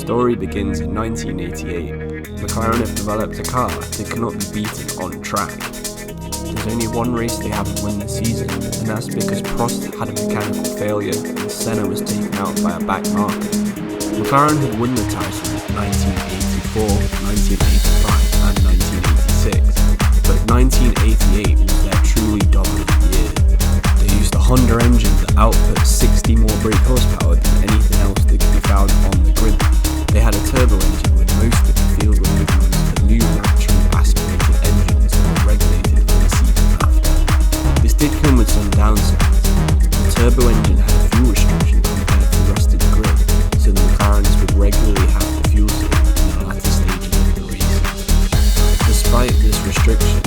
story begins in 1988. McLaren have developed a car that cannot be beaten on track. There's only one race they haven't won this season, and that's because Prost had a mechanical failure and Senna was taken out by a back marker. McLaren had won the title in 1984, 1985 and 1986, but 1988 was their truly dominant year. They used a Honda engine that output 60 more brake horsepower than anything else that could be found on the grid. They had a turbo engine with most of the field were moving to new naturally aspirated engines that were regulated for the season after. This did come with some downsides. The turbo engine had a fuel restriction compared to the rest of the grid, so the McLarens would regularly have the fuel saved in the latter stages of the race. Despite this restriction,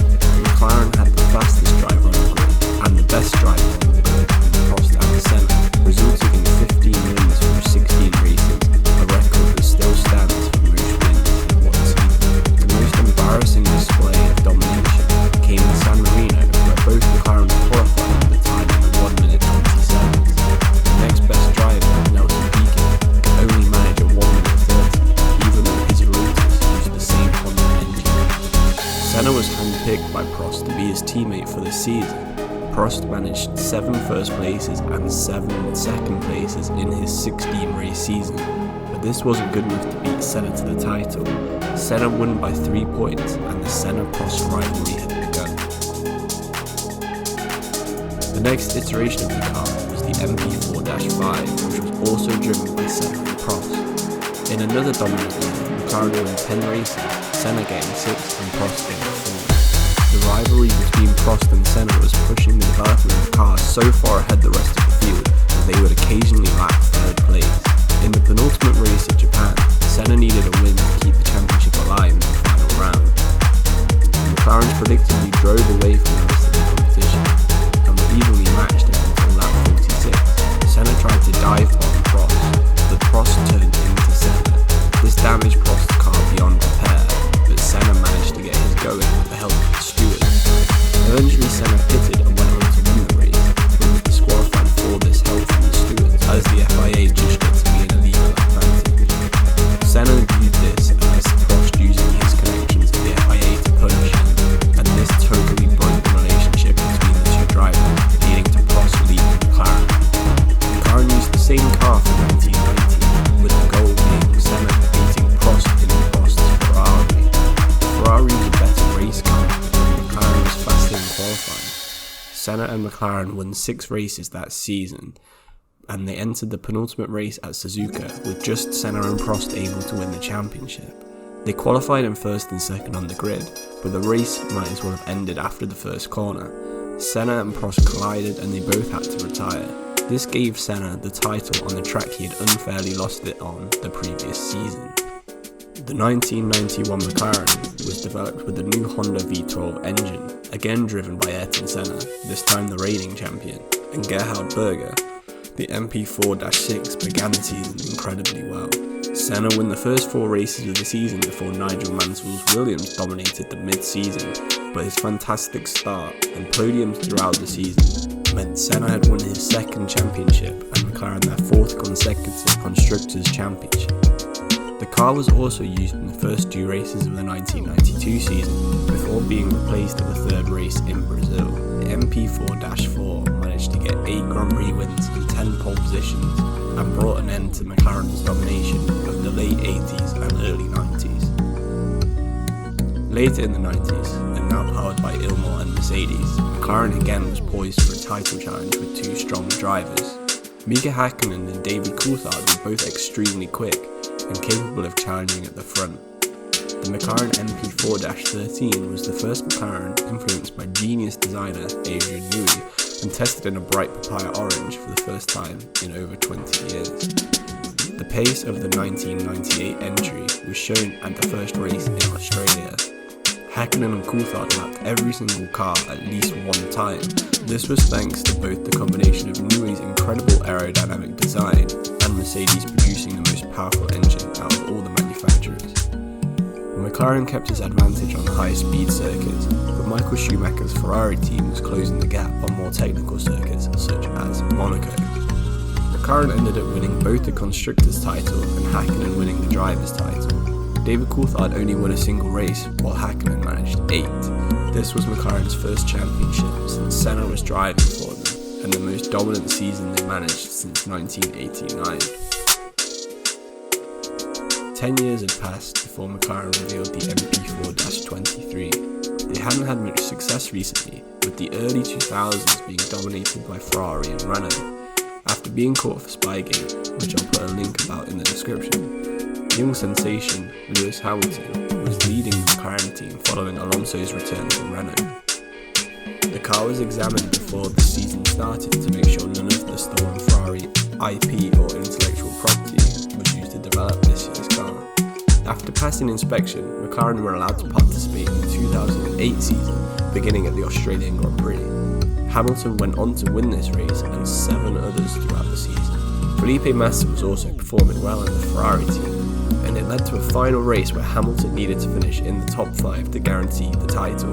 McLaren had the fastest driver on the grid and the best driver on the grid in Prost and Senna, resulting in 15 wins from 16 races, a record that still stands for most wins in one season. The most embarrassing display of domination came in San Marino, where both McLarens qualified with a time of 1 minute 20 seconds. The next best driver, Nelson Piquet, could only manage a 1 minute 30, even though his Lotus used the same Honda engine. Senna was handpicked by Prost to be his teammate for the season. Prost managed 7 first places and 7 second places in his 16 race season, but this wasn't good enough to beat Senna to the title. Senna won by 3 points and the Senna-Prost rivalry had begun. The next iteration of the car was the MP4-5, which was also driven by Senna and Prost. In another dominant year, McLaren won 10 races, Senna getting 6 and Prost getting 4. The rivalry between Prost and Senna was pushing the development of cars so far ahead the rest of the field that they would occasionally lack third place. In the penultimate race at Japan, Senna needed a win to keep the championship alive in the final round. The McLarens predictably drove away from the rest of the competition and were evenly matched until lap 46. Senna tried to dive bomb Prost, but Prost turned into Senna. This damaged Prost's car beyond repair, but Senna managed to get his going with the help of the stewards. Eventually Senna pitted and went on to win the race, but was disqualified for this help from the stewards, as the FIA judged it to be an illegal advantage. Senna viewed this as Prost using his connections to the FIA to punish him, and this totally broke the relationship between the two drivers, leading to Prost leaving McLaren. McLaren used the same car for 1990, with the goal being Senna beating Prost in Prost's Ferrari. Ferrari was a better race car, and McLaren was faster in qualifying. Senna and McLaren won 6 races that season, and they entered the penultimate race at Suzuka, with just Senna and Prost able to win the championship. They qualified in first and second on the grid, but the race might as well have ended after the first corner. Senna and Prost collided and they both had to retire. This gave Senna the title on the track he had unfairly lost it on the previous season. The 1991 McLaren was developed with a new Honda V12 engine, again driven by Ayrton Senna, this time the reigning champion, and Gerhard Berger. The MP4-6 began the season incredibly well. Senna won the first 4 races of the season before Nigel Mansell's Williams dominated the mid-season, but his fantastic start and podiums throughout the season meant Senna had won his 2nd championship and McLaren their 4th consecutive Constructors' Championship. The car was also used in the first 2 races of the 1992 season, before being replaced at the 3rd race in Brazil. The MP4-4 managed to get 8 Grand Prix wins and 10 pole positions, and brought an end to McLaren's domination of the late 80s and early 90s. Later in the 90s, and now powered by Ilmor and Mercedes, McLaren again was poised for a title challenge with 2 strong drivers. Mika Hakkinen and David Coulthard were both extremely quick and capable of challenging at the front. The McLaren MP4-13 was the first McLaren influenced by genius designer Adrian Newey and tested in a bright papaya orange for the first time in over 20 years. The pace of the 1998 entry was shown at the first race in Australia. Hakkinen and Coulthard lapped every single car at least 1 time. This was thanks to both the combination of Newey's incredible aerodynamic design and Mercedes producing the most powerful engine out of all the manufacturers. McLaren kept his advantage on high-speed circuits, but Michael Schumacher's Ferrari team was closing the gap on more technical circuits such as Monaco. McLaren ended up winning both the Constructors' title and Hakkinen winning the Drivers' title. David Coulthard only won a single race, while Hakkinen managed 8. This was McLaren's first championship since Senna was driving for them, and the most dominant season they managed since 1989. 10 years had passed before McLaren revealed the MP4-23. They hadn't had much success recently, with the early 2000s being dominated by Ferrari and Renault. After being caught for Spygate, which I'll put a link about in the description, young sensation Lewis Hamilton was leading the McLaren team following Alonso's return from Renault. The car was examined before the season started to make sure none of the stolen Ferrari IP or intellectual property was used to develop this year's car. After passing inspection, McLaren were allowed to participate in the 2008 season, beginning at the Australian Grand Prix. Hamilton went on to win this race and 7 others throughout the season. Felipe Massa was also performing well in the Ferrari team, and it led to a final race where Hamilton needed to finish in the top 5 to guarantee the title.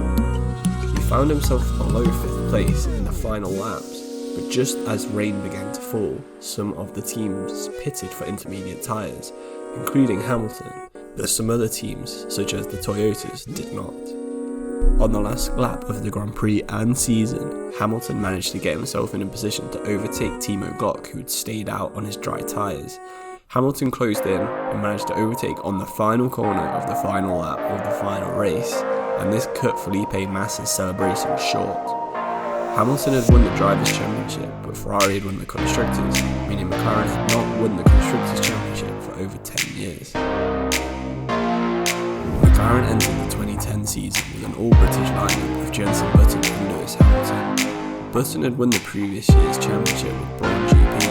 He found himself below 5th place in the final laps, but just as rain began to fall, some of the teams pitted for intermediate tyres, including Hamilton, but some other teams, such as the Toyotas, did not. On the last lap of the Grand Prix and season, Hamilton managed to get himself in a position to overtake Timo Glock, who had stayed out on his dry tyres. Hamilton closed in and managed to overtake on the final corner of the final lap of the final race, and this cut Felipe Massa's celebration short. Hamilton had won the Drivers' Championship, but Ferrari had won the Constructors, meaning McLaren had not won the Constructors' Championship for over 10 years. McLaren entered the 2010 season with an all-British lineup of Jenson Button and Lewis Hamilton. Button had won the previous year's championship with Braun GP,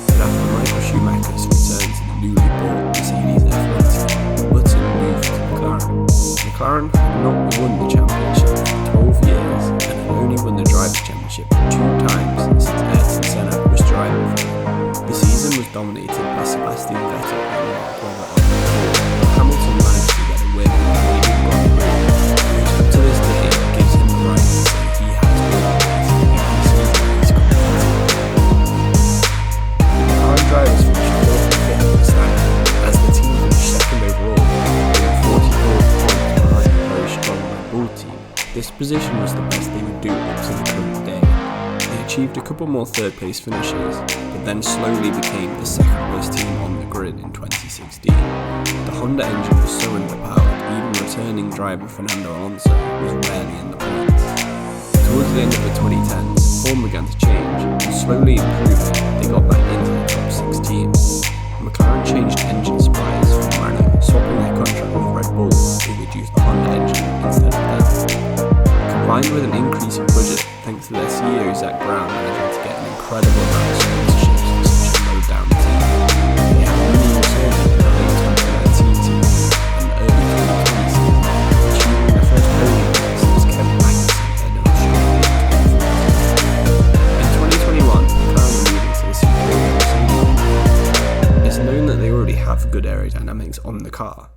but after Michael Schumacher's return to the newly bought Mercedes F1 team, Button moved to McLaren. McLaren had not won the championship for 12 years and had only won the Drivers' Championship 2 times since Ayrton Senna was driving for them. The season was dominated by Sebastian Vettel and Mark Webber on the pole. Hamilton managed to get a win in the Canadian Grand Prix, which up to this day gives him the right to say he has won the season. The McLaren drivers finished 4th and 5th in the standing, as the team finished 2nd overall, being 44 points behind the very strong Red Bull team. This position was the best they would do up to the current day. They achieved a couple more 3rd place finishes, but then slowly became the 2nd worst team on the grid in 2016. The Honda engine was so underpowered, even returning driver Fernando Alonso was rarely in the points. Towards the end of the 2010s, form began to change, and slowly improving, they got back into the top 6 teams. McLaren changed engine suppliers from Renault, swapping their contract with Red Bull, who would use the Honda engine instead of them. Combined with an increase in budget, thanks to their CEO Zach Brown managing to get an incredible amount of sponsorships from such a low-down team, they had many returning in the late 2019 season and early 2020 season, achieving their first podium since Kevin Magnussen led an Australian in 2021, McLaren were moving to the superior Mercedes. It's known that they already have good aerodynamics on the car.